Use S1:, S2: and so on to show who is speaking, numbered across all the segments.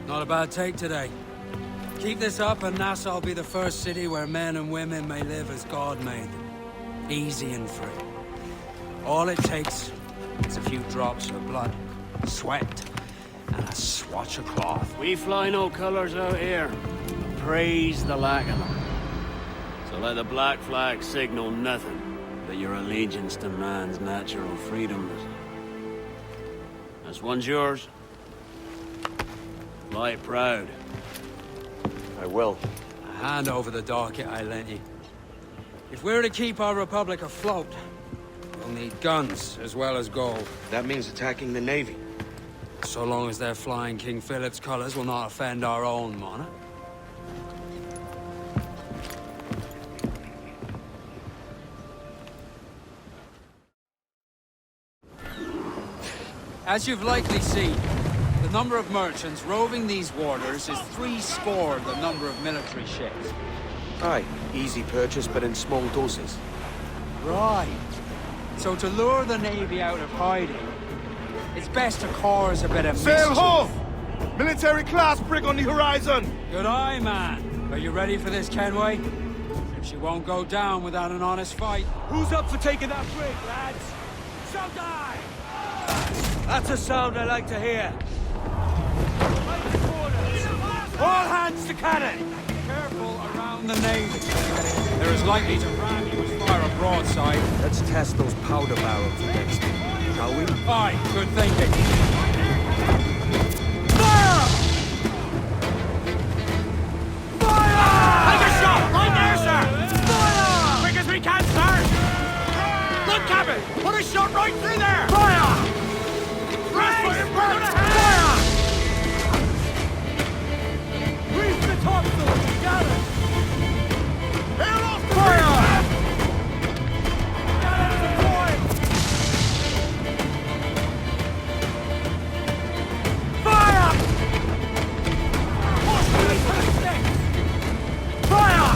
S1: Not a bad take today. Keep this up and Nassau will be the first city where men and women may live as God made them. Easy and free. All it takes is a few drops of blood, sweat, and a swatch of cloth.
S2: We fly no colours out here. Praise the lack of them. So let the black flag signal nothing but your allegiance to man's natural freedoms. This one's yours. Fly it proud.
S3: I will.
S1: Hand over the docket I lent you. If we're to keep our republic afloat, we'll need guns as well as gold.
S3: That means attacking the Navy.
S1: So long as they're flying King Philip's colors will not offend our own monarch. As you've likely seen, the number of merchants roving these waters is 70 the number of military ships.
S3: Aye, easy purchase, but in small doses.
S1: Right. So to lure the Navy out of hiding, it's best to cause a bit of
S4: Sail
S1: mischief.
S4: ho! Military class brig on the horizon!
S1: Good eye, man. Are you ready for this, Kenway? She won't go down without an honest fight.
S4: Who's up for taking that brig, lads?
S1: Showtime!
S4: That's a sound I like to hear. All hands to cannon!
S1: Careful around the Navy. They're as likely to ram you as fire a broadside.
S3: Let's test those powder barrels next, shall we?
S1: Aye, good thinking.
S4: Fire! Fire! Take a shot! Right there, sir! Fire! Quick as we can, sir! Look, cabin! Put a shot right through there! Fire! Fire! Reach the topsails! Got it! Hail off the fire! Got it, deployed! Fire! Fire!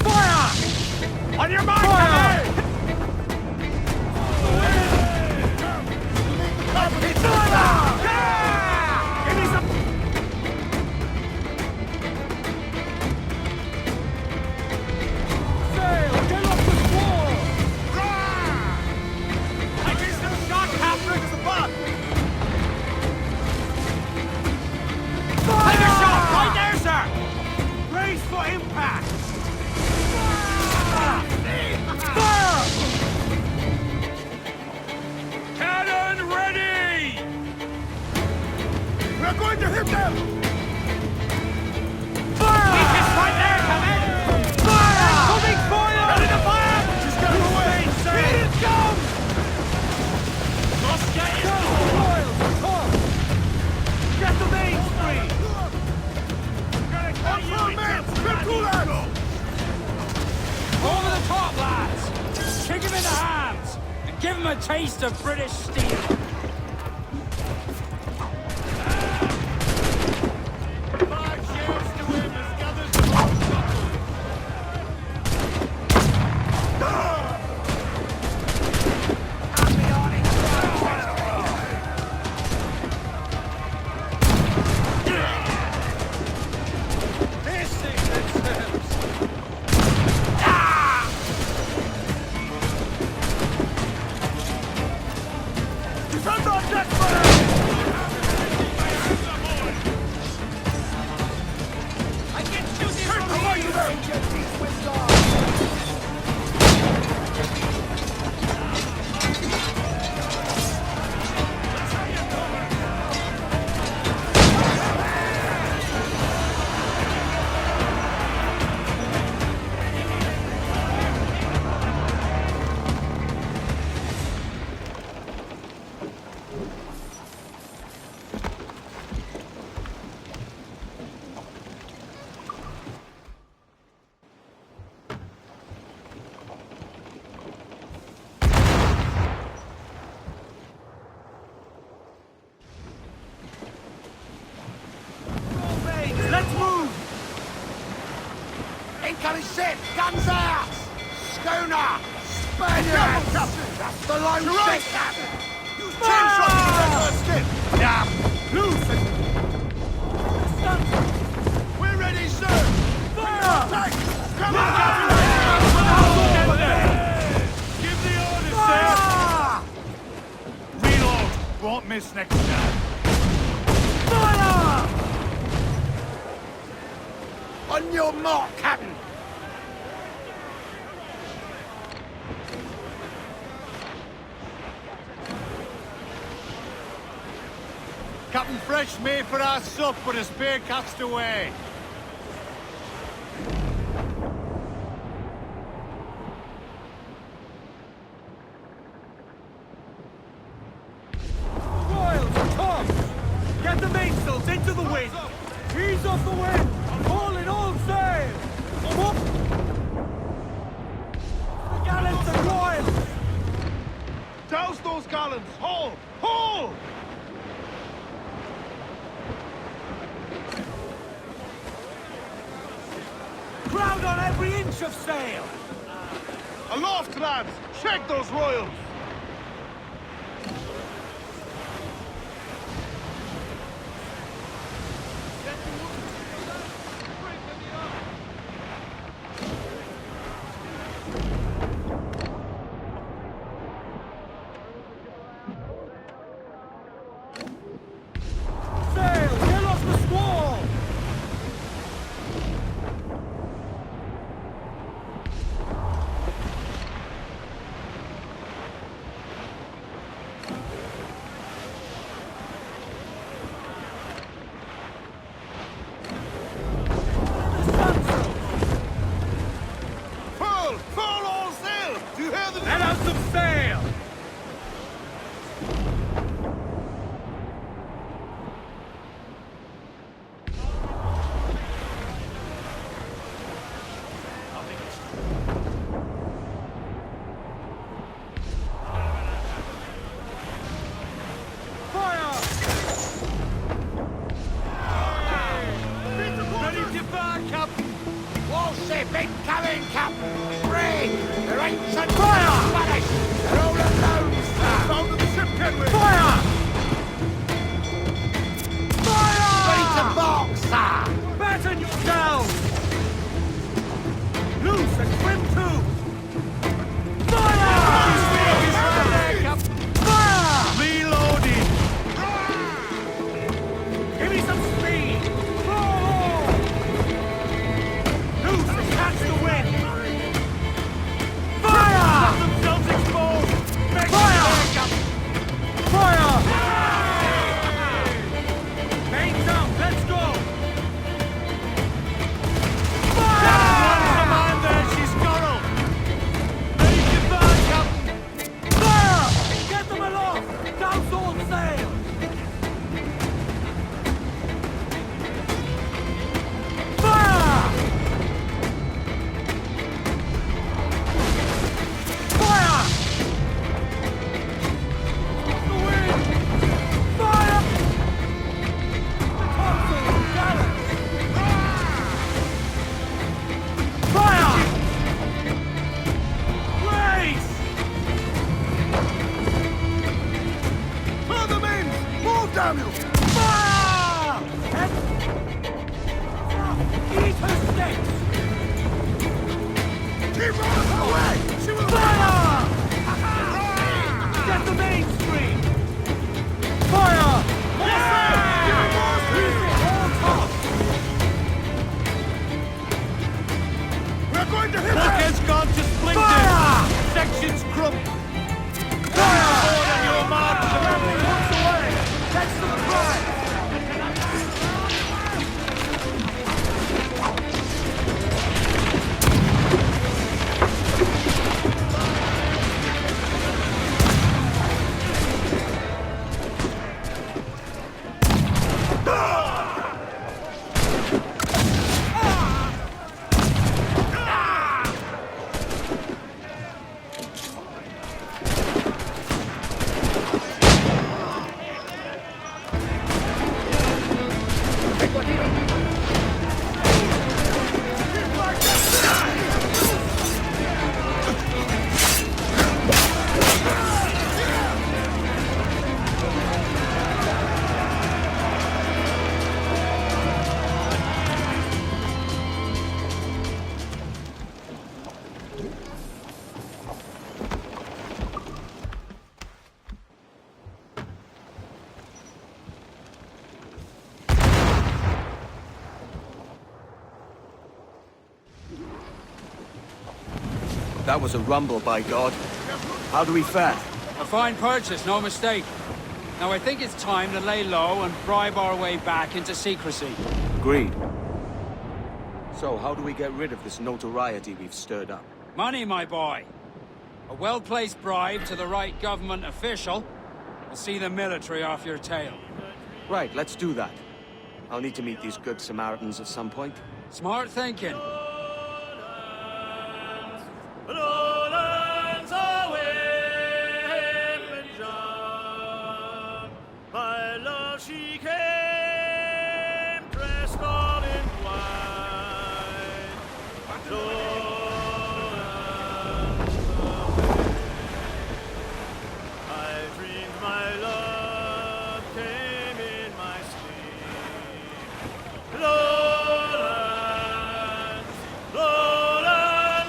S4: Fire! On your mark, fire!
S1: Give him a taste of British steel.
S5: Incoming ship! Guns out! Schooner! Spaniards! That's the lone ship, Captain! Use 10 shots to the first skip! Yeah! Loose!
S4: miss next time.
S5: Fire! On your mark, Captain!
S4: Captain Fresh made for our sup, but a spear cast away.
S3: Royals, come! Get the mainsails into the wind! Ease off the wind! Haul in all sail! Up! The gallants and royals!
S4: Douse those gallants! Haul! Haul!
S3: Crowd on every inch of sail!
S4: Aloft, lads! Check those royals!
S3: Sail! Get off the squall!
S4: Full! Full all sail! Do you hear the...
S3: Let out some sail! Fire! Ready to fire, Captain!
S5: Warship incoming, Captain! Brig! There ain't such fire! Spanish! They're all alone, sir!
S4: Found the ship, Kenway!
S3: Fire!
S5: Ready to
S3: Fire!
S5: mark, sir!
S3: Batten down! Loose and swim to! Fire! Fire!
S4: Reloading!
S3: Give me some speed! Roll! Loose and catch the wind! Fire! Let themselves exposed! Make fire! Fire! Main down, let's go! Fire! Command there, she's scuttled! Ready to fire, Captain! Fire! Get them aloft! Douse all sail! Fire! Fire! The wind! Fire! The topsail gallants! Fire! Race!
S4: Further men! Move, damn you!
S3: Fire! Eat her sticks!
S4: Keep running away! She will...
S3: Fire! Get the mainstream! Fire! Use it all tops!
S4: We're going to hit
S3: Bulkhead's gone to splinters! Fire! Sections crumpled! Fire! Forward on your mark! The rattling hooks away! Catch the prize!
S6: That was a rumble, by God. How do we fare?
S1: A fine purchase, no mistake. Now I think it's time to lay low and bribe our way back into secrecy.
S6: Agreed. So, how do we get rid of this notoriety we've stirred up?
S1: Money, my boy. A well-placed bribe to the right government official will see the military off your tail.
S6: Right, let's do that. I'll need to meet these good Samaritans at some point.
S1: Smart thinking.
S3: My love, she came dressed all in white. I dreamed my love came in my sleep. Lowlands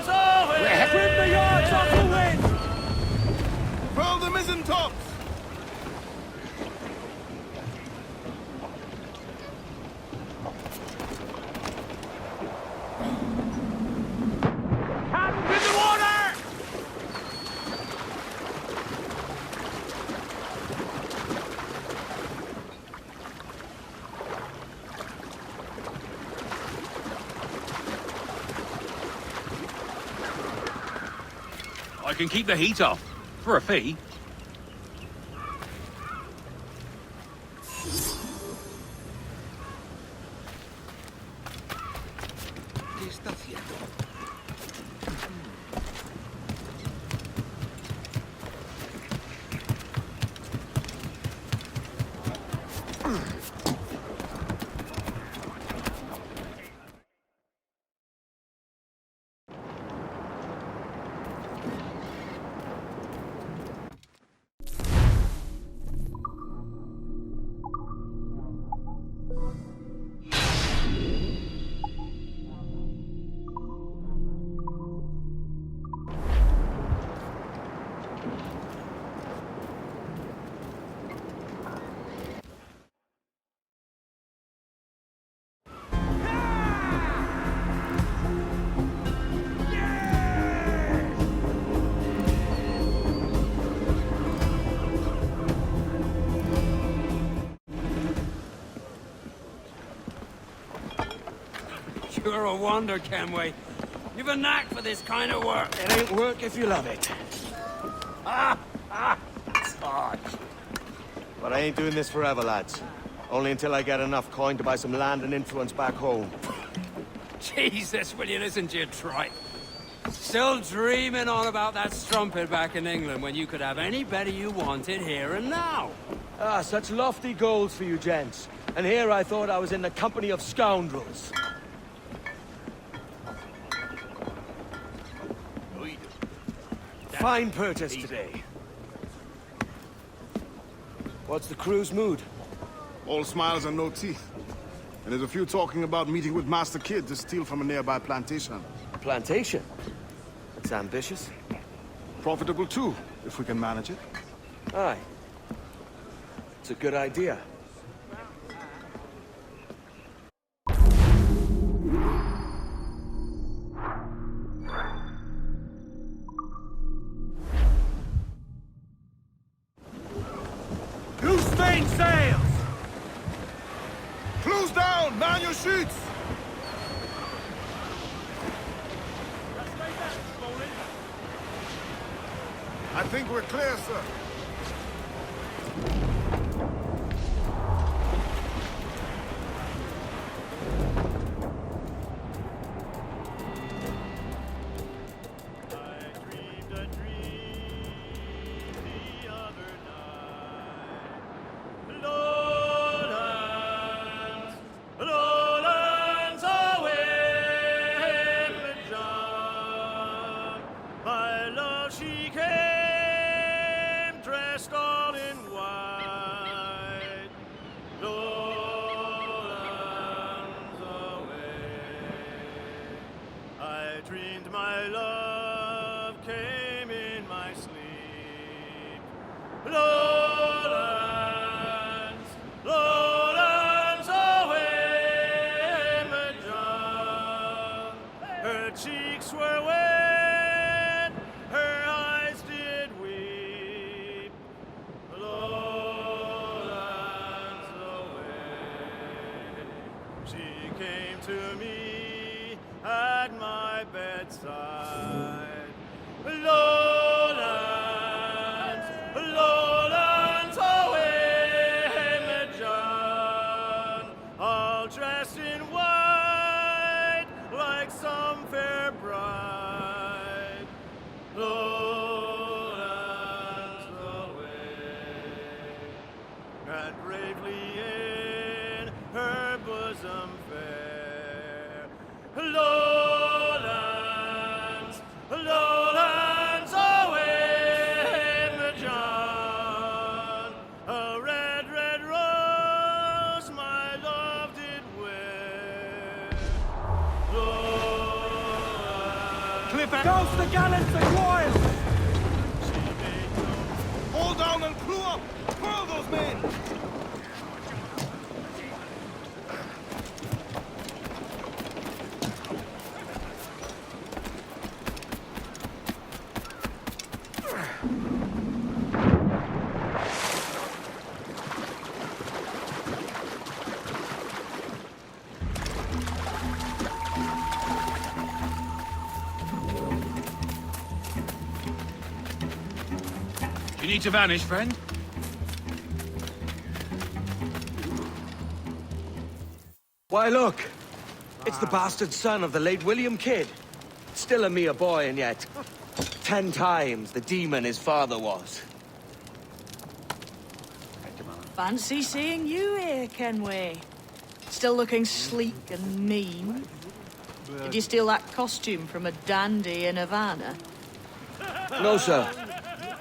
S3: away.
S4: Trim the yards off the wind!
S3: Furl the mizzen tops.
S4: Hands in the water!
S7: I can keep the heat off. For a fee.
S5: ¿Qué está haciendo?
S1: You're a wonder, Kenway. You've a knack for this kind of work.
S6: It ain't work if you love it.
S1: Sarge.
S6: But I ain't doing this forever, lads. Only until I get enough coin to buy some land and influence back home.
S1: Jesus, will you listen to your tripe? Still dreaming on about that strumpet back in England when you could have any better you wanted here and now.
S6: Ah, such lofty goals for you gents. And here I thought I was in the company of scoundrels. Fine purchase today. What's the crew's mood?
S8: All smiles and no teeth. And there's a few talking about meeting with Master Kid to steal from a nearby plantation.
S6: Plantation? That's ambitious.
S8: Profitable too, if we can manage it.
S6: Aye. It's a good idea.
S4: Loose main sails!
S8: Close down! Man your sheets! I think we're clear, sir.
S3: Dreamed my love came in my sleep. Lowlands, lowlands away, Madman. Her cheeks were wet
S2: came to me at my bedside. Lowlands, lowlands, away, John, all dressed in white like some fair bride. Lowlands away, and bravely in her bosom fair. Lowlands, lowlands away, John, a red, red rose my love did wear. Lowlands.
S3: Cliff it! Ghost the gallants and royals!
S8: Hold down and crew up! Hurl those men!
S7: You need to vanish, friend?
S6: Why, look! It's the bastard son of the late William Kidd. Still a mere boy, and yet 10 times the demon his father was.
S9: Fancy seeing you here, Kenway. Still looking sleek and mean. Did you steal that costume from a dandy in Havana?
S6: No, sir.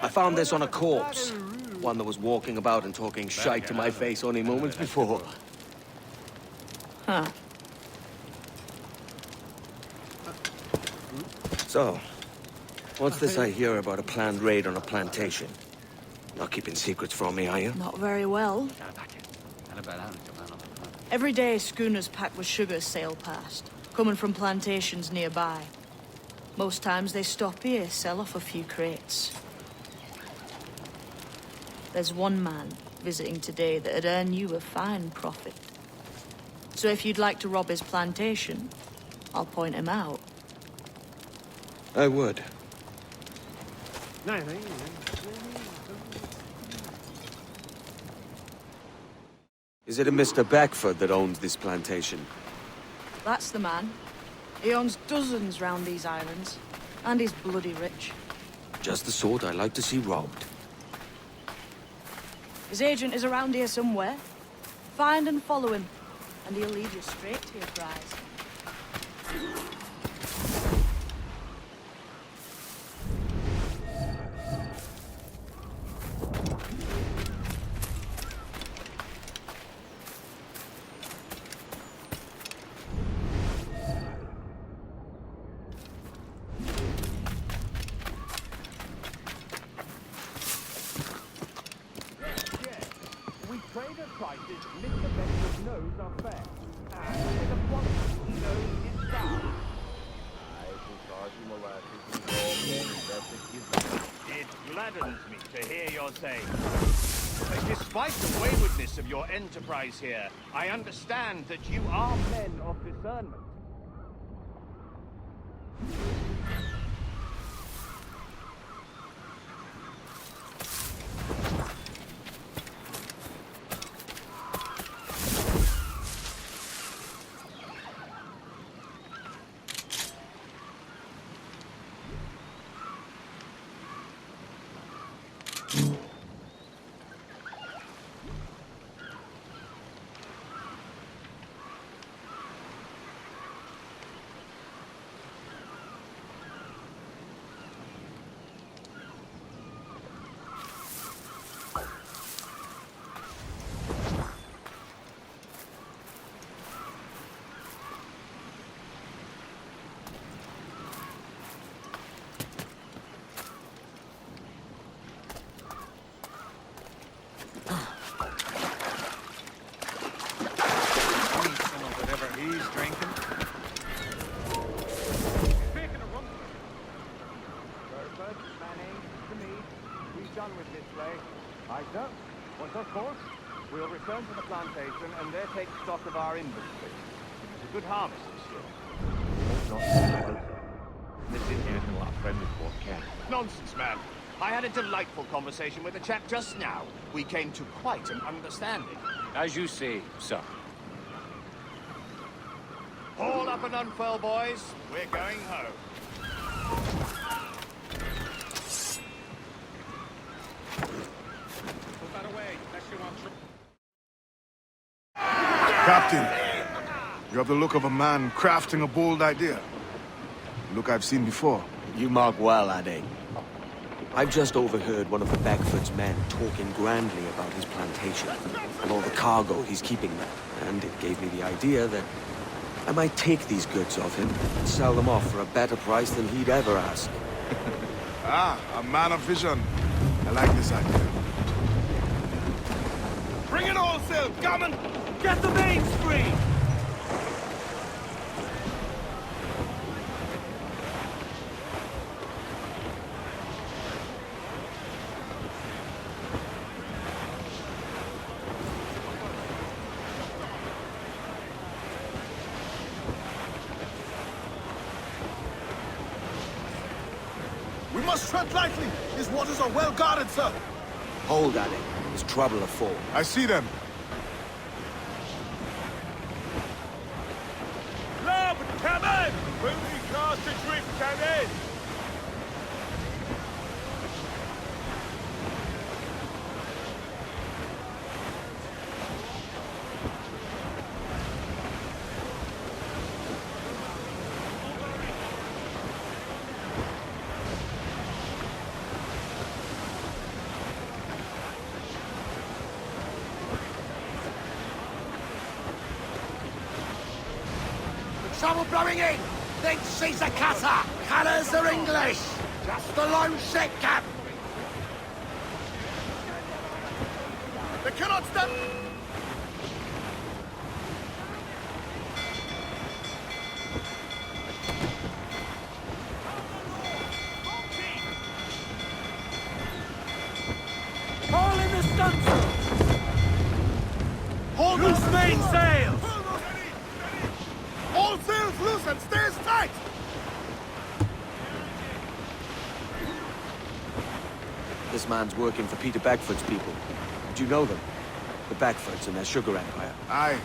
S6: I found this on a corpse. One that was walking about and talking shite to my face only moments before.
S9: Huh.
S6: So, what's this I hear about a planned raid on a plantation? Not keeping secrets from me, are you?
S9: Not very well. Every day, schooners packed with sugar sail past, coming from plantations nearby. Most times they stop here, sell off a few crates. There's one man visiting today that'd earn you a fine profit. So if you'd like to rob his plantation, I'll point him out.
S6: I would. Is it a Mr. Beckford that owns this plantation?
S9: That's the man. He owns dozens round these islands, and he's bloody rich.
S6: Just the sort I like to see robbed.
S9: His agent is around here somewhere. Find and follow him, and he'll lead you straight to your prize.
S4: Despite the waywardness of your enterprise here, I understand that you are men of discernment. Once of course, we'll return to the plantation and there take stock of our inventory. Good harvest this year. Not closer. This is here to our friend report, Ken.
S5: Nonsense, man. I had a delightful conversation with a chap just now. We came to quite an understanding.
S7: As you say, sir.
S5: Haul up and unfurl, boys. We're going home.
S7: Put that away, unless you want trouble.
S8: Captain, you have the look of a man crafting a bold idea. Look I've seen before.
S6: You mark well, Adé. I've just overheard one of the Beckford's men talking grandly about his plantation and all the cargo he's keeping there. And it gave me the idea that I might take these goods off him and sell them off for a better price than he'd ever ask.
S8: Ah, a man of vision. I like this idea.
S3: Bring it all, Sil! Gammon! Get the mains free!
S8: We must tread lightly. These waters are well guarded, sir.
S6: Hold, Adé. There's trouble afoot.
S8: I see them.
S3: Lob, come in! Booty cast adrift, come in!
S5: Trouble blowing in! Think she's a cutter! Colours are English! Just the low ship, Cap!
S8: They cannot stop.
S3: Haul in the stunsails! Hold loose main sails!
S8: All sails loose and stays tight.
S6: This man's working for Peter Beckford's people. Do you know them? The Beckfords and their sugar empire.
S8: Aye.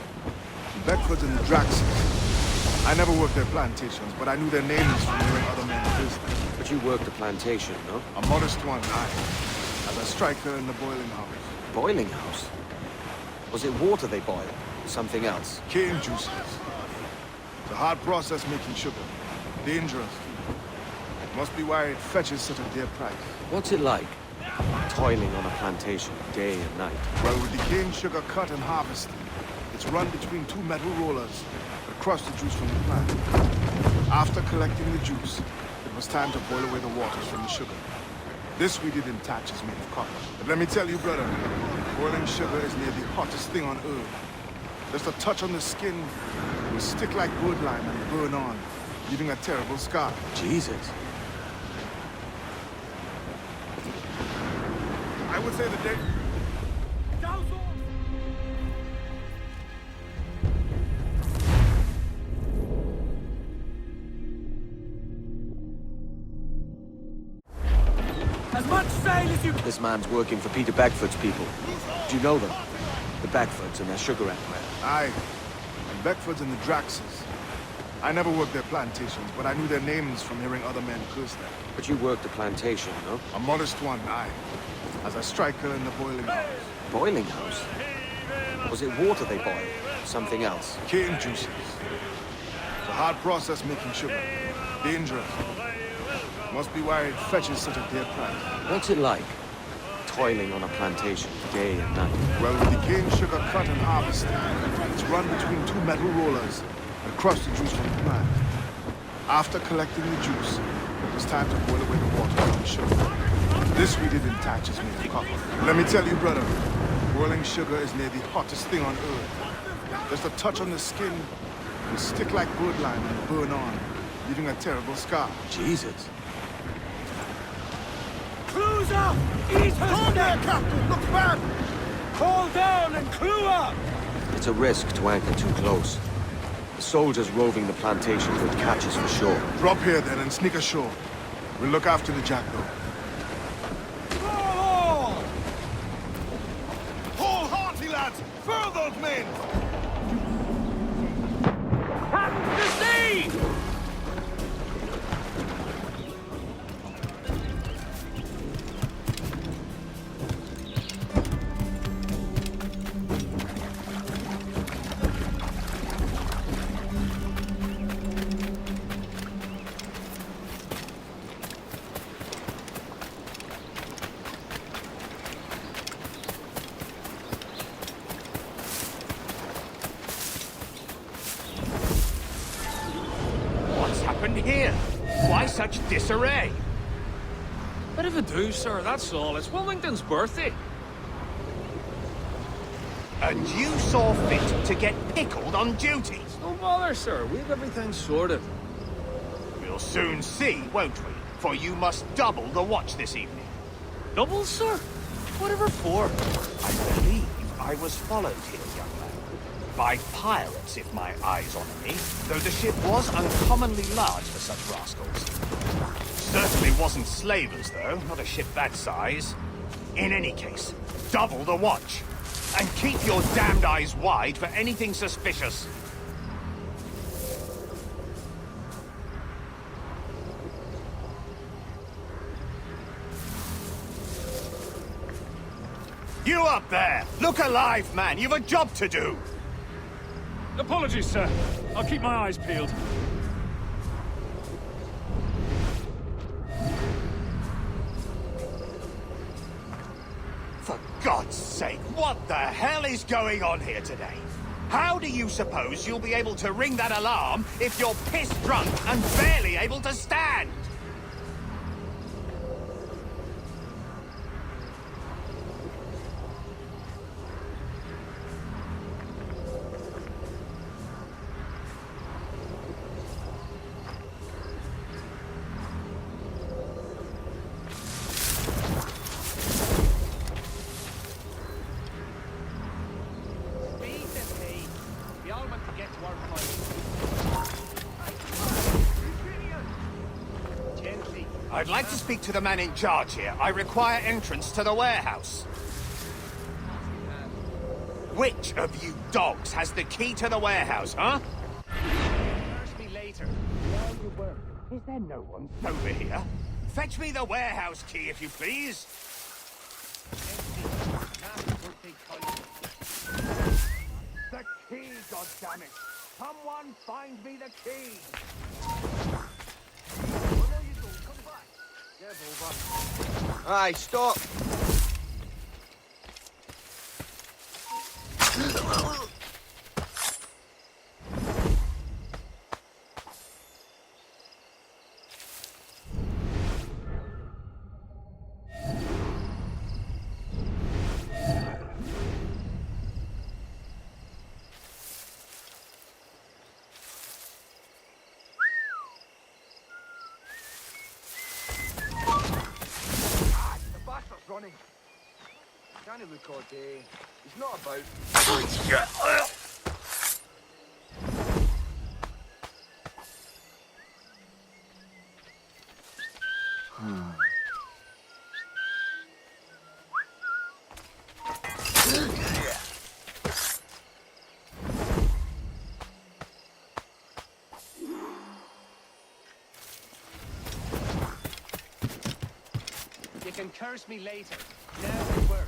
S8: The Beckfords and the Draxes. I never worked their plantations, but I knew their names from hearing other men visit.
S6: But you worked a plantation, no?
S8: A modest one, aye. As a striker in the boiling house.
S6: Boiling house? Was it water they boiled? Something else?
S8: Cane juices. It's a hard process making sugar. Dangerous. Must be why it fetches such a dear price.
S6: What's it like? Toiling on a plantation, day and night.
S8: Well, with the cane sugar cut and harvested, it's run between two metal rollers that crush the juice from the plant. After collecting the juice, it was time to boil away the waters from the sugar. This we did in thatches made of copper. But let me tell you, brother, boiling sugar is near the hottest thing on earth. Just a touch on the skin will stick like birdlime and burn on, leaving a terrible scar.
S6: Jesus.
S8: I would say the day...
S3: As much sail as you can!
S6: This man's working for Peter Beckford's people. Do you know them? The Beckfords and their sugar empire.
S8: Aye. The Beckfords and the Draxes. I never worked their plantations, but I knew their names from hearing other men curse them.
S6: But you worked a plantation, no?
S8: A modest one, aye. As a striker in the boiling house.
S6: Boiling house? Was it water they boiled? Something else?
S8: Cane juices. It's a hard process making sugar. Dangerous. Must be why it fetches such a dear price.
S6: What's it like? Toiling on a plantation, day and night.
S8: Well, with the cane sugar cut and harvested, it's run between two metal rollers that crush the juice from the plant. After collecting the juice, it was time to boil away the water from the sugar. This we did in thatches made of copper. Let me tell you, brother, boiling sugar is near the hottest thing on earth. Just a touch on the skin will stick like birdlime and burn on, leaving a terrible scar.
S6: Jesus.
S3: Clues up! Eat her
S8: Hold there, Captain! Look bad!
S3: Call down and clue up!
S6: It's a risk to anchor too close. The soldiers roving the plantation would catch us for sure.
S8: Drop here then and sneak ashore. We'll look after the jackdaw.
S3: Hold hearty, lads! Furl those men!
S4: Captain to sea!
S5: Here? Why such disarray?
S7: Bit of a do, sir, that's all. It's Wilmington's birthday.
S5: And you saw fit to get pickled on duty?
S7: No bother, sir. We've everything sorted.
S5: We'll soon see, won't we? For you must double the watch this evening.
S7: Double, sir? Whatever for?
S5: I believe I was followed here, young man. By pirates, if my eyes honour me, though the ship was uncommonly large for such rascals. Certainly wasn't slavers, though, not a ship that size. In any case, double the watch. And keep your damned eyes wide for anything suspicious. You up there! Look alive, man! You've a job to do!
S7: Apologies, sir. I'll keep my eyes peeled.
S5: For God's sake, what the hell is going on here today? How do you suppose you'll be able to ring that alarm if you're pissed drunk and barely able to stand? I'd like to speak to the man in charge here. I require entrance to the warehouse. Which of you dogs has the key to the warehouse, huh? Curse me later. There you were. Is there no one over here? Fetch me the warehouse key, if you please. The key, goddammit! Someone find me the key!
S6: Aye, stop!
S3: Running. Can't look all day. He's not about.
S5: You can curse me later. Now we work.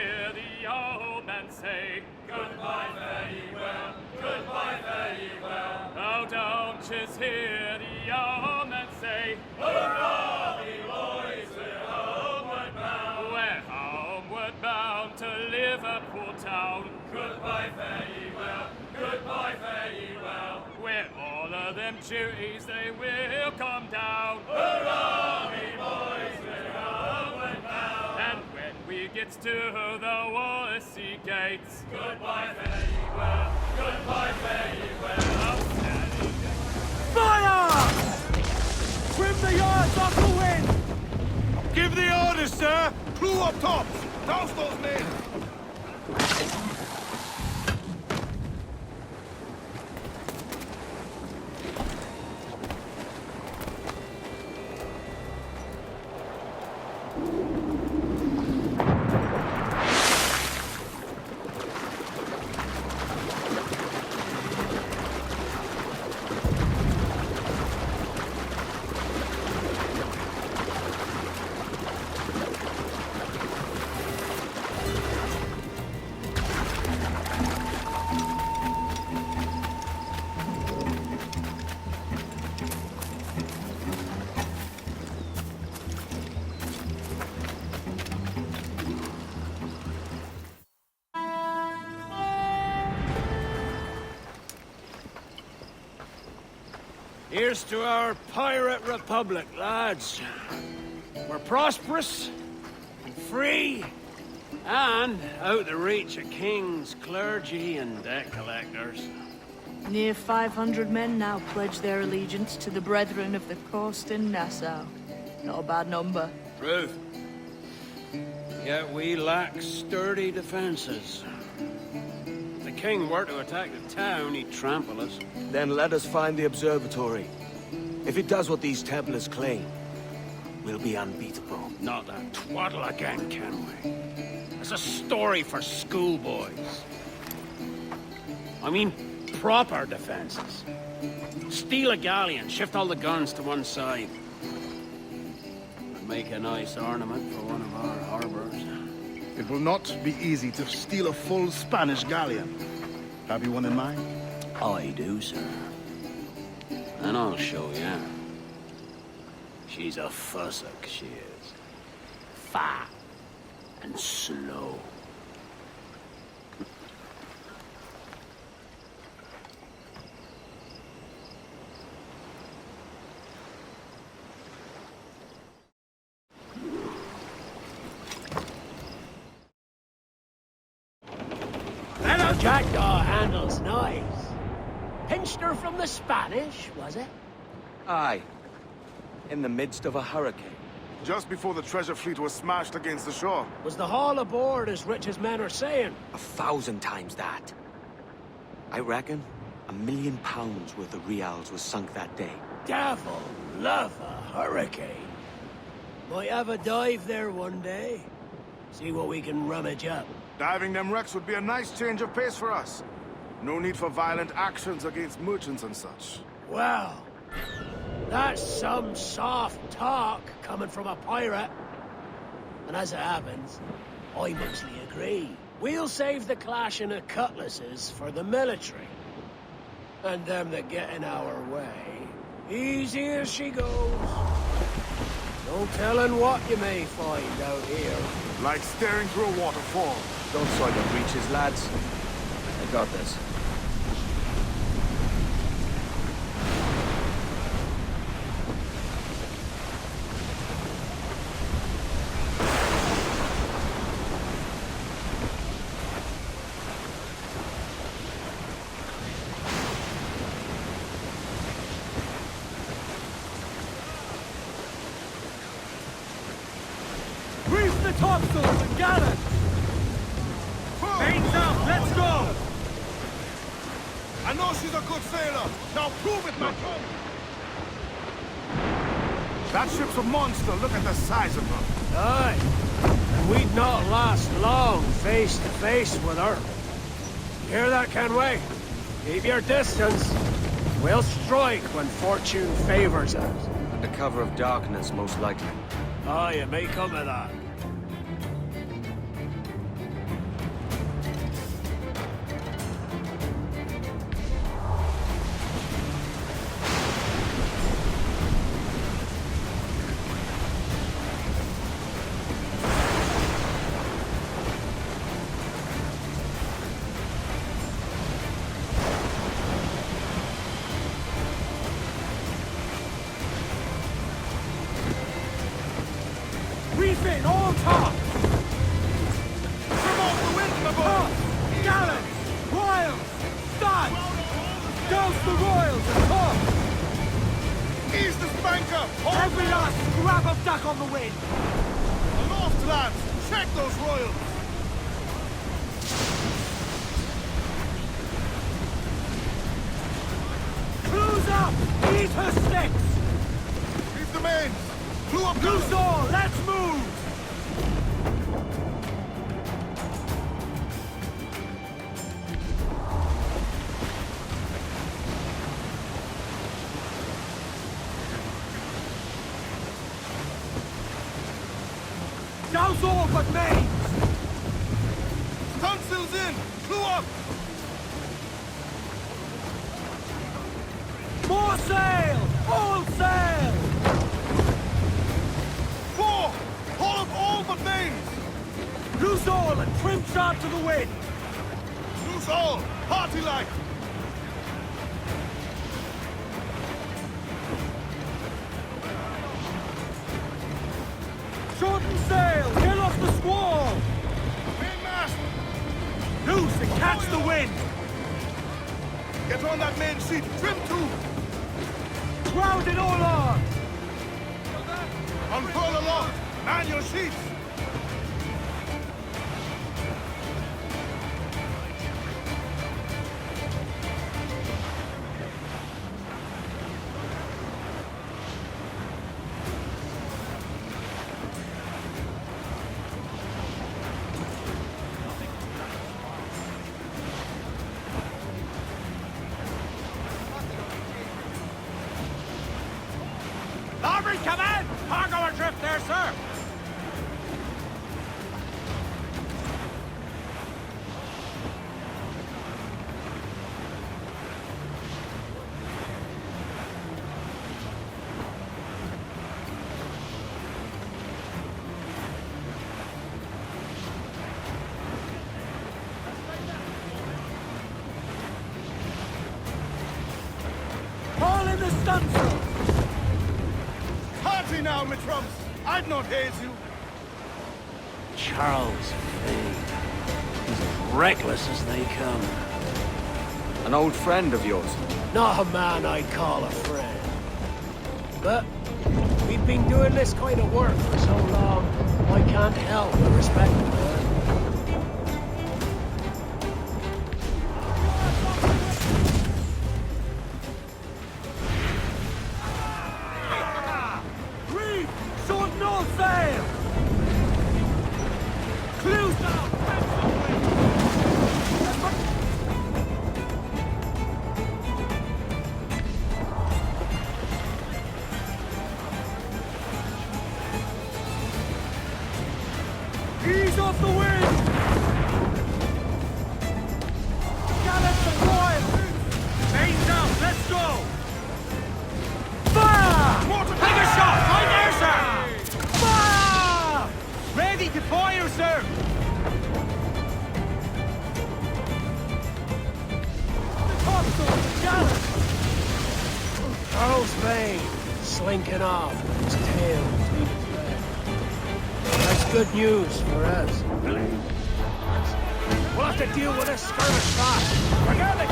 S10: hear the old man say, goodbye, fare ye well, goodbye, fare ye well. Oh, don't just hear the old man say, hurrah, me boys, we're homeward bound. We're homeward bound to Liverpool town. Goodbye, fare ye well, goodbye, fare ye well. Where all of them duties they will come down. Hurrah, me boys, we're homeward bound. And when we get to the Wallasey gates, goodbye, fare ye well, goodbye, fare ye well.
S3: Fire! Trim the yards off the wind!
S8: Give the orders, sir! Crew up top! Douse those men!
S2: Here's to our pirate republic, lads. We're prosperous, and free, and out the reach of kings, clergy, and debt collectors.
S9: Near 500 men now pledge their allegiance to the Brethren of the Coast in Nassau. Not a bad number.
S2: Truth. Yet we lack sturdy defenses. If the king were to attack the town, he'd trample us.
S6: Then let us find the observatory. If it does what these Templars claim, we'll be unbeatable.
S2: Not that twaddle again, Kenway. It's a story for schoolboys. I mean, proper defenses. Steal a galleon, shift all the guns to one side. Make a nice ornament for one of our harbors.
S8: It will not be easy to steal a full Spanish galleon. Have you one in mind?
S2: I do, sir. And I'll show you. She's a fussock, she is. Fat and slow.
S4: Jackdaw handles nice. Pinched her from the Spanish, was it?
S6: Aye. In the midst of a hurricane.
S8: Just before the treasure fleet was smashed against the shore.
S4: Was the haul aboard as rich as men are saying?
S6: 1,000 times that. I reckon £1 million worth of reals was sunk that day.
S4: Devil love a hurricane. Might have a dive there one day. See what we can rummage up.
S8: Diving them wrecks would be a nice change of pace for us. No need for violent actions against merchants and such.
S4: Well, that's some soft talk coming from a pirate. And as it happens, I mostly agree. We'll save the clashing of cutlasses for the military. And them that get in our way, easy as she goes. No telling what you may find out here.
S8: Like staring through a waterfall.
S6: Don't soil your breeches, lads. I got this.
S3: Reef the topsails and gallants! Mains out, let's go!
S8: I know she's a good sailor. Now prove it, Madman. That ship's a monster. Look at the size of her.
S4: Aye. And we'd not last long face to face with her. Hear that, Kenway? Keep your distance. We'll strike when fortune favors us.
S6: Under cover of darkness, most likely.
S4: Aye, it may come to that.
S3: Every last scrap of duck on the wind!
S8: Aloft, lads! Check those royals!
S3: Close up! Eat her sticks!
S8: Leave the mains! Clew up,
S3: Loose all! Let's move! Douse all but mains!
S8: Stunsails in! Clew up!
S3: More sail! All sail!
S8: 4! Haul up all but mains!
S3: Loose all and trim sharp to the wind!
S8: Loose all! Party like!
S3: Shorten sail! Get off the squall!
S8: Mainmast!
S3: Loose and catch the wind!
S8: Get on that main sheet! Trim to!
S3: Crowd it all on!
S8: Unfurl aloft! Man your sheets!
S3: Larboard, come in! Cargo adrift there, sir! Haul in the stunsail!
S8: Party now, my trumps! I'd not haze you!
S2: Charles Fane. He's as reckless as they come.
S6: An old friend of yours.
S4: Not a man I'd call a friend. But we've been doing this kind of work for so long, I can't help but respect the man.
S3: Reef! Shorten all sail! Clews down! Ease off the wind! Gallants and royals! Mains out, let's go! Fire! Take a shot! Right there, sir! Fire! Ready to fire, sir! The topsail, the gallants!
S4: Charles Fane, slinking off with his tail between his legs. That's good news for us. We'll have to deal with this skirmish fast. Forget it!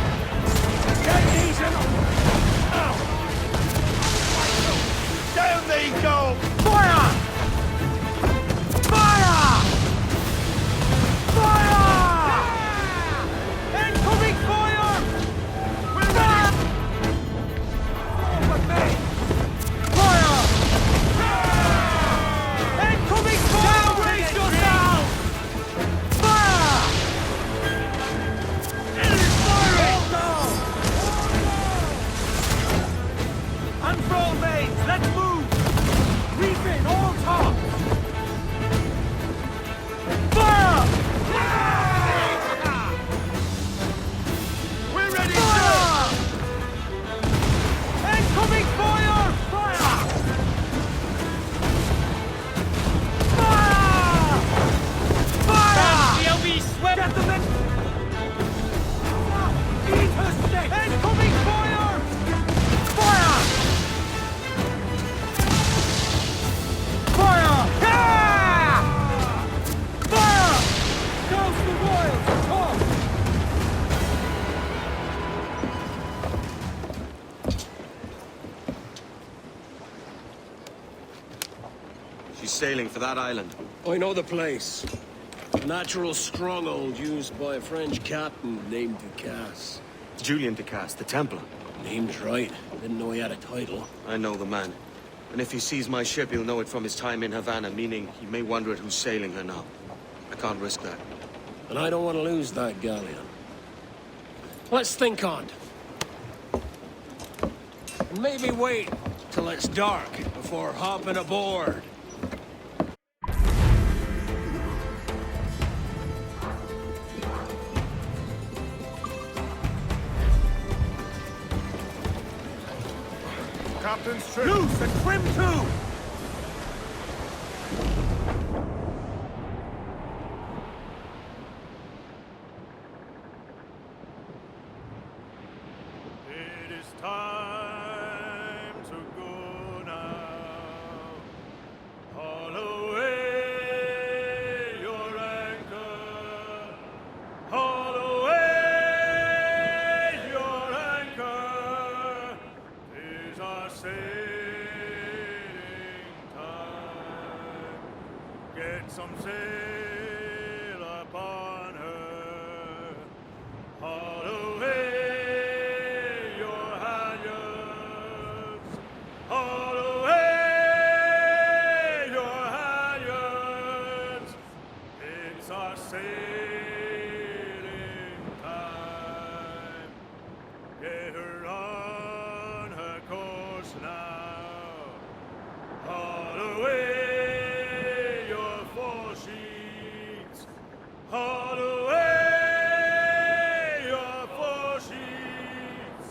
S4: Get these in! Now!
S8: Down they go!
S3: Fire! Fire! Fire! Incoming fire! We're ready! Forward, mate! Fire! Incoming fire! Brace yourself! Fire! Enemy firing! Unfurl mains! Let's move!
S6: sailing for that island?
S4: I know the place. A natural stronghold used by a French captain named Ducasse.
S6: Julian Ducasse, the Templar.
S4: Name's right. Didn't know he had a title.
S6: I know the man. And if he sees my ship, he'll know it from his time in Havana, meaning he may wonder at who's sailing her now. I can't risk that.
S4: And I don't want to lose that galleon. Let's think on it. And maybe wait till it's dark before hopping aboard.
S8: Captain's trim.
S3: Loose and trim too! It is time to go now. Haul away your anchor. Haul away your anchor. 'Tis our sailing time. Get some sail upon her. Haul away your halyards. Haul away your halyards. It's our sailing time. Get her on her course now. Haul away your foresheets. Haul away your foresheets.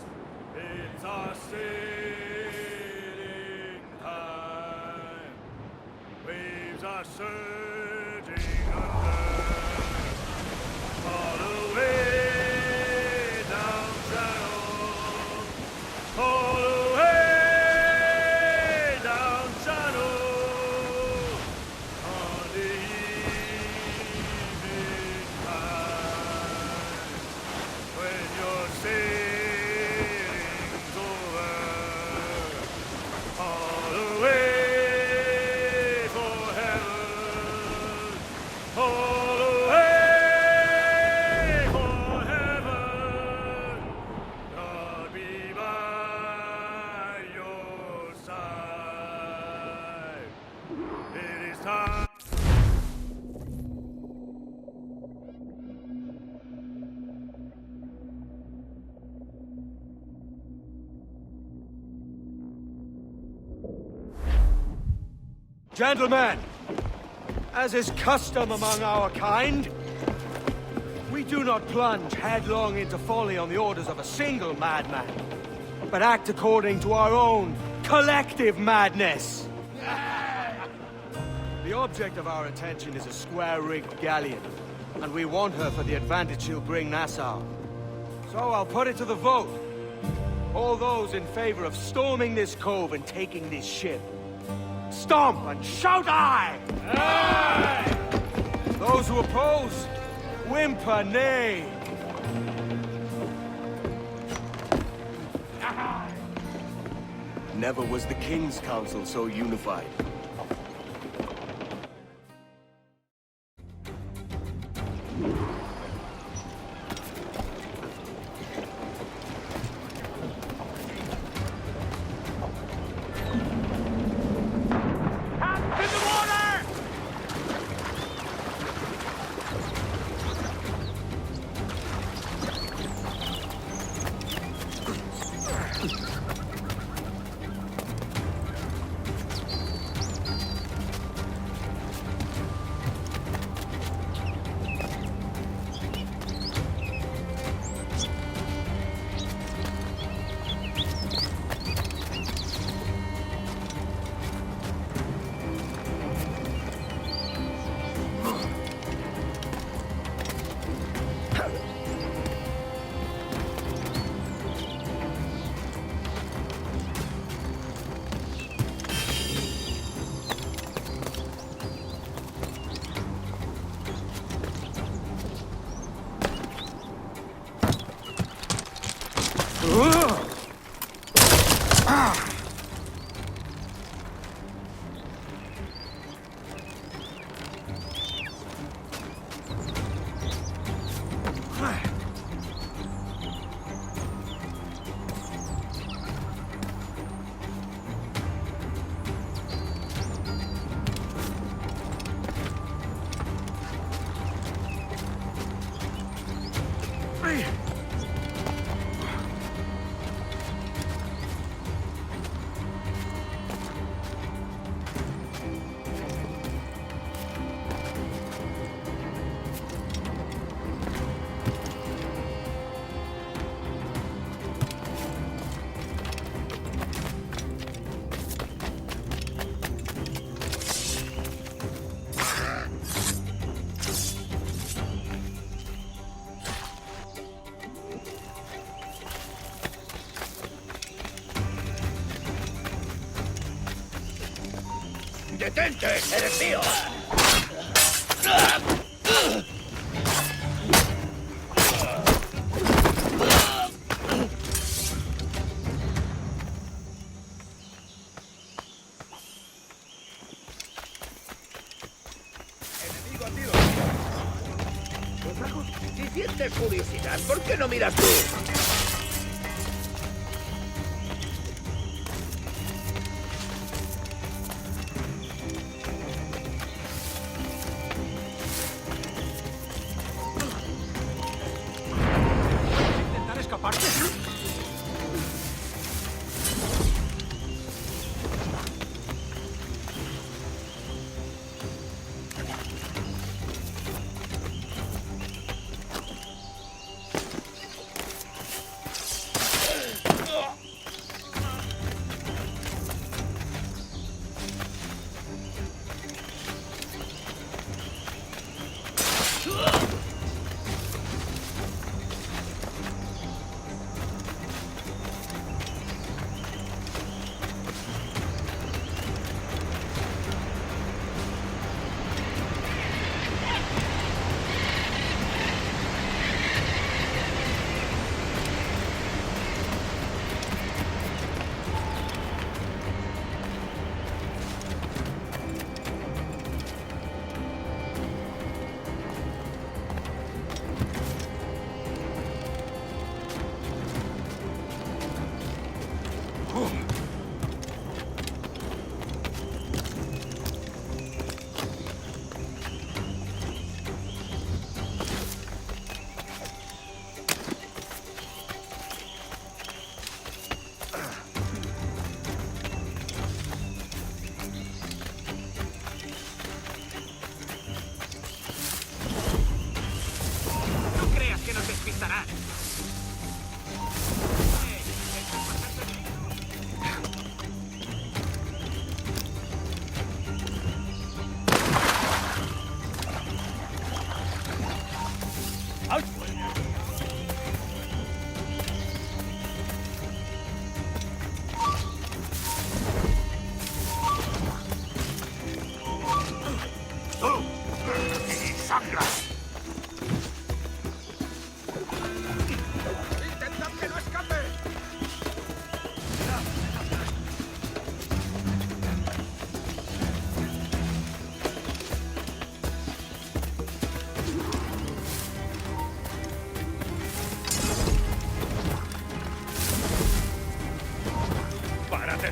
S3: It's our sailing time. Waves are surging under. Haul away down channel. Haul away down channel. On the evening time, when your sailing's over, haul away for heaven. Haul away for heaven. God be by your side. It is time.
S11: Gentlemen, as is custom among our kind, we do not plunge headlong into folly on the orders of a single madman, but act according to our own collective madness. The object of our attention is a square-rigged galleon, and we want her for the advantage she'll bring Nassau. So I'll put it to the vote. All those in favor of storming this cove and taking this ship, stomp and shout aye! Aye! Those who oppose, whimper nay.
S6: Never was the King's Council so unified.
S4: ¡Detente! ¡Eres mío!
S12: ¡Enemigo a tiro! Si sientes curiosidad, ¿por qué no miras tú?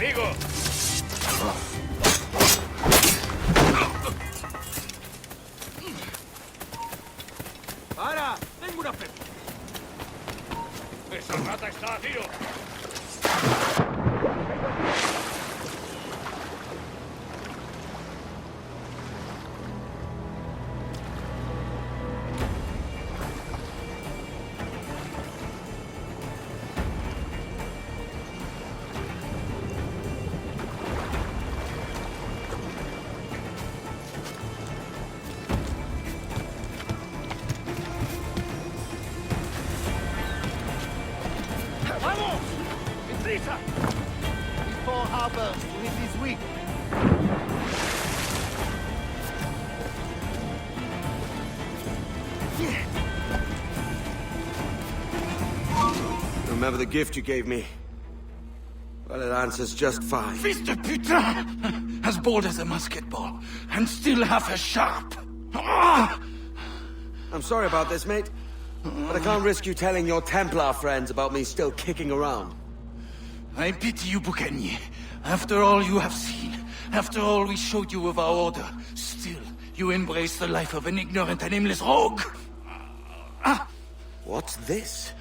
S3: ¡Digo!
S12: ¡Para! ¡Tengo una fe!
S3: ¡Esa rata está a tiro!
S6: Remember the gift you gave me? Well, it answers just fine.
S13: Fils de putain! As bold as a musket ball, and still half as sharp.
S6: I'm sorry about this, mate. But I can't risk you telling your Templar friends about me still kicking around.
S13: I pity you, Boucanier. After all you have seen, after all we showed you of our order, still you embrace the life of an ignorant and aimless rogue.
S6: What's this?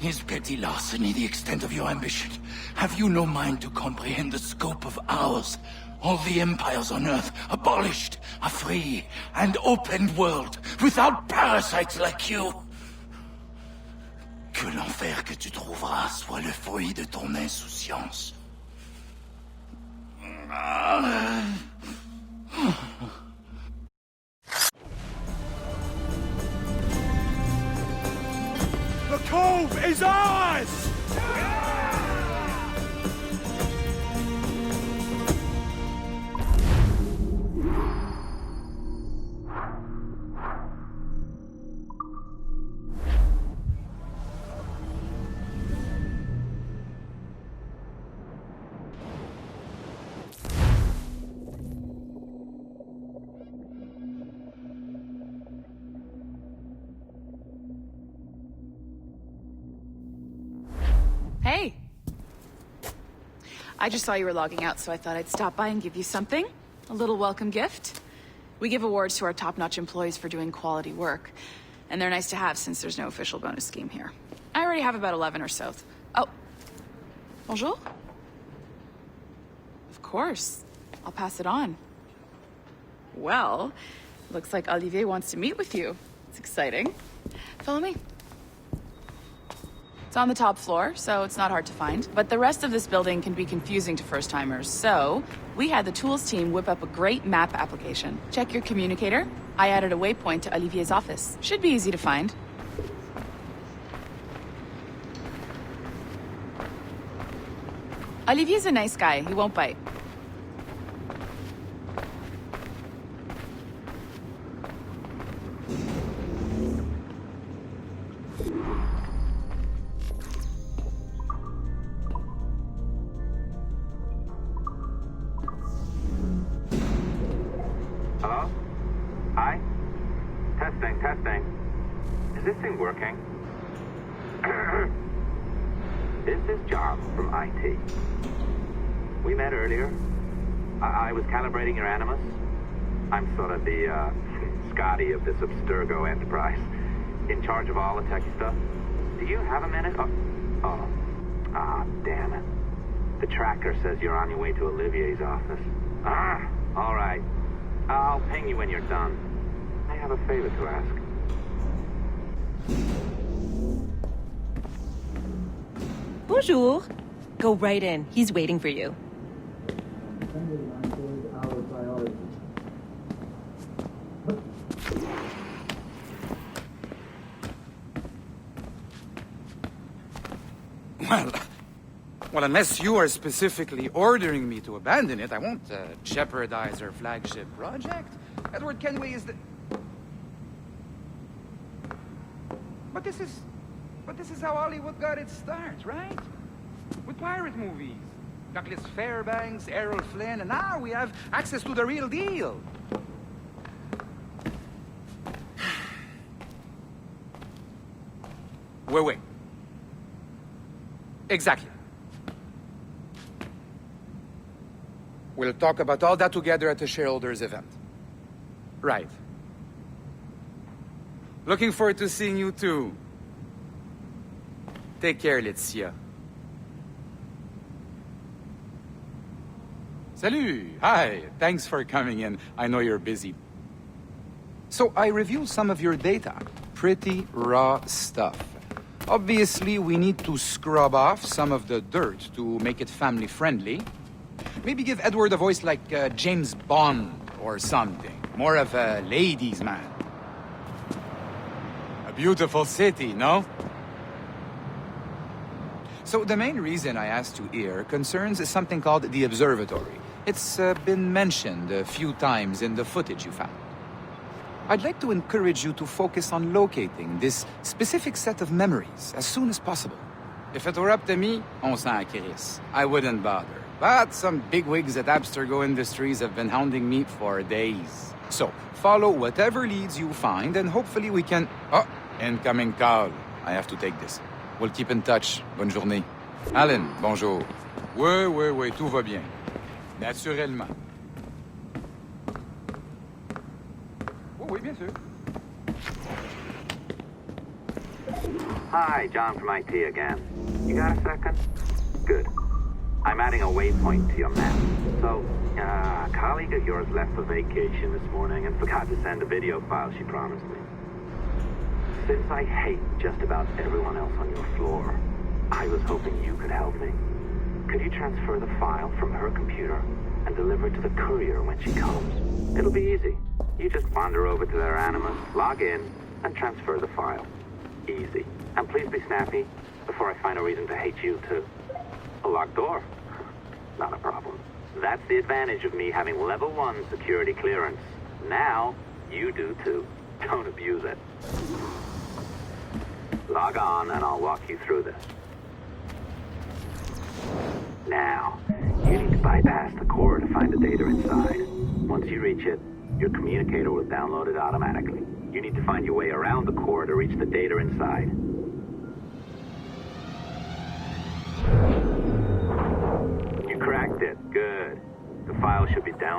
S13: Is petty larceny the extent of your ambition? Have you no mind to comprehend the scope of ours? All the empires on Earth abolished, a free and open world, without parasites like you. Que l'enfer que tu trouveras soit le fruit de ton insouciance.
S3: The cove is ours!
S14: Hey! I just saw you were logging out, so I thought I'd stop by and give you something. A little welcome gift. We give awards to our top-notch employees for doing quality work, and they're nice to have since there's no official bonus scheme here. I already have about 11 or so. Oh. Bonjour? Of course. I'll pass it on. Well, looks like Olivier wants to meet with you. It's exciting. Follow me. It's on the top floor, so it's not hard to find. But the rest of this building can be confusing to first-timers, so we had the tools team whip up a great map application. Check your communicator. I added a waypoint to Olivier's office. Should be easy to find. Olivier's a nice guy. He won't bite.
S15: Hello? Hi? Testing, testing. Is this thing working? This is John from IT. We met earlier. I was calibrating your animus. I'm sort of the, Scotty of this Abstergo Enterprise. In charge of all the tech stuff. Do you have a minute? Damn it. The tracker says you're on your way to Olivier's office. All right. I'll ping you when you're done. I have a favor to ask.
S16: Bonjour. Go right in. He's waiting for you.
S17: Well, unless you are specifically ordering me to abandon it, I won't jeopardize our flagship project. Edward Kenway is the... But this is how Hollywood got its start, right? With pirate movies. Douglas Fairbanks, Errol Flynn, and now we have access to the real deal. Wait. Exactly. We'll talk about all that together at the shareholders event. Right. Looking forward to seeing you too. Take care, Laetitia. Salut! Hi! Thanks for coming in. I know you're busy. So I reviewed some of your data. Pretty raw stuff. Obviously, we need to scrub off some of the dirt to make it family-friendly. Maybe give Edward a voice like James Bond or something. More of a ladies' man. A beautiful city, no? So the main reason I asked you here concerns something called the observatory. It's been mentioned a few times in the footage you found. I'd like to encourage you to focus on locating this specific set of memories as soon as possible. If it were up to me, on s'en crisse. I wouldn't bother. But some bigwigs at Abstergo Industries have been hounding me for days. So, follow whatever leads you find and hopefully we can... Oh, incoming call. I have to take this. We'll keep in touch. Bonne journée. Alan, bonjour. Oui, tout va bien. Naturellement. Oui, bien sûr.
S15: Hi, John from IT again. You got a second? Good. I'm adding a waypoint to your map. So, a colleague of yours left for vacation this morning and forgot to send a video file she promised me. Since I hate just about everyone else on your floor, I was hoping you could help me. Could you transfer the file from her computer and deliver it to the courier when she comes? It'll be easy. You just wander over to their Animus, log in, and transfer the file. Easy. And please be snappy before I find a reason to hate you too. A locked door? Not a problem. That's the advantage of me having level 1 security clearance. Now, you do too. Don't abuse it. Log on and I'll walk you through this. Now, you need to bypass the core to find the data inside. Once you reach it, your communicator will download it automatically. You need to find your way around the core to reach the data inside. You cracked it. Good. The file should be down.